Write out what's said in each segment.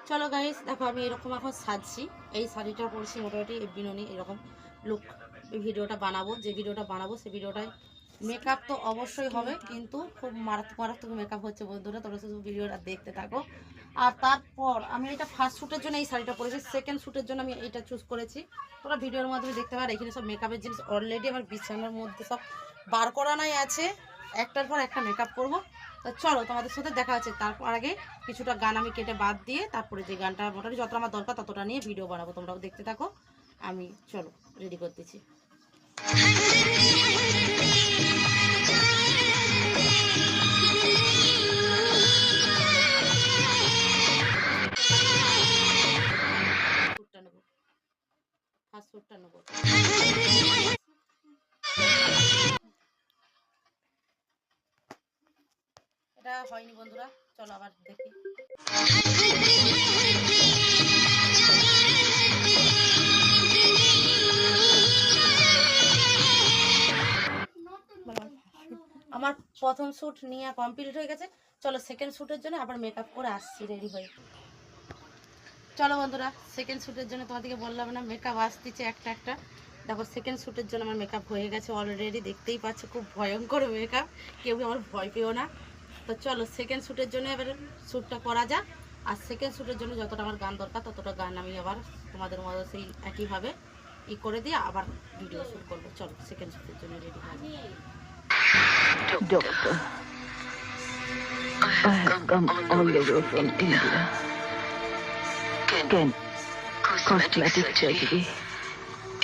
চলো গাইস, দেখো আমি এরকম এখন সাজছি। এই শাড়িটা পরেছি মোটামুটি বিনুনি এরকম লুক। ভিডিওটা বানাবো, যে ভিডিওটা বানাবো সেই ভিডিওটায় মেকআপ তো অবশ্যই হবে, কিন্তু খুব মারাত্মক মারাত্মক মেকআপ হচ্ছে বন্ধুরা। তোমরা শুধু ভিডিওটা দেখতে থাকো। আর তারপর আমি এটা ফার্স্ট শ্যুটের জন্য এই শাড়িটা পরেছি, সেকেন্ড শ্যুটের জন্য আমি এটা চুজ করেছি। তোমরা ভিডিওর মাধ্যমে দেখতে পারো। এখানে সব মেকআপের জিনিস অলরেডি আমার বিছানার মধ্যে সব বার করানোই আছে। একটার পর একটা মেকআপ করবো। তো চলো তোমাদের সাথে দেখা হচ্ছে। তারপর আগে কিছুটা গান আমি কেটে বাদ দিয়ে তারপরে যে গানটা মোটামুটি যতটা আমার দরকার ততটা নিয়ে ভিডিও বানাবো। তোমরাও দেখতে থাকো। আমি চলো রেডি করতেছি। এটা হয়নি বন্ধুরা, চলো আবার দেখি। আমার প্রথম শ্যুট নিয়ে কমপ্লিট হয়ে গেছে। চলো সেকেন্ড শ্যুটের জন্য আবার মেকআপ করে আসছি রেডি হয়ে। চলো বন্ধুরা, সেকেন্ড শ্যুটের জন্য তোমাদেরকে বললাম না মেকআপ আসতেছে একটা একটা। দেখো সেকেন্ড শ্যুটের জন্য আমার মেকআপ হয়ে গেছে অলরেডি, দেখতেই পাচ্ছ খুব ভয়ঙ্কর মেকআপ, কেউ আমার ভয় পেও না। তো চলো সেকেন্ড শ্যুটের জন্য এবার শ্যুটটা করা যাক। আর সেকেন্ড শ্যুটের জন্য যতটা আমার গান দরকার ততটা গান আমি আবার তোমাদের মতো সেই একইভাবে করে দিয়ে আবার ভিডিও শ্যুট করবো। চলো সেকেন্ড শ্যুটের জন্য রেডি হয়ে যাই। Doctor, I have come all the way from India. Can cosmetic surgery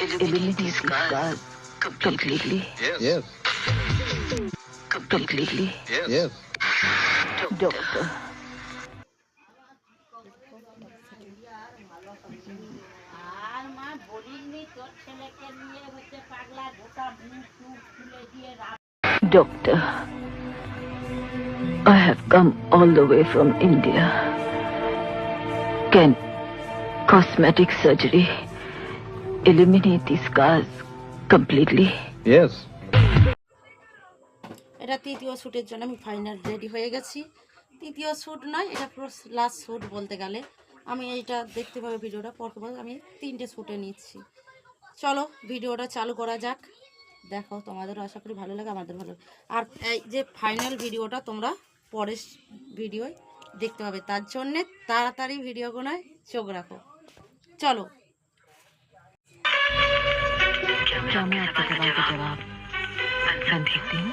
eliminate these scars completely? Yes. Completely? Yes. Doctor, আর মা বলিনি তোর ছেলেকে নিয়ে হচ্ছে পাগলা গোটা মুখ খুলে দিয়ে। Doctor, I have come all the way from India. Can cosmetic surgery eliminate these scars completely? Yes. এটা তৃতীয় শ্যুটের জন্য আমি ফাইনাল রেডি হয়ে গেছি। তৃতীয় শ্যুট নয়, এটা পুরো লাস্ট শ্যুট বলতে গেলে। আমি এইটা দেখতে পাবো ভিডিওটা পরপর আমি 3টে শ্যুটে নিচ্ছি। চলো ভিডিওটা চালু করা যাক। দেখো তোমাদেরও আশা করি ভালো লাগে, আমাদের ভালো। আর এই যে ফাইনাল ভিডিওটা তোমরা পরের ভিডিওয় দেখতে পাবে, তার জন্যে তাড়াতাড়ি ভিডিওগুলোয় চোখ রাখো। চলো। क्या मैं आपके सवाल का जवाब बन सकती हूँ?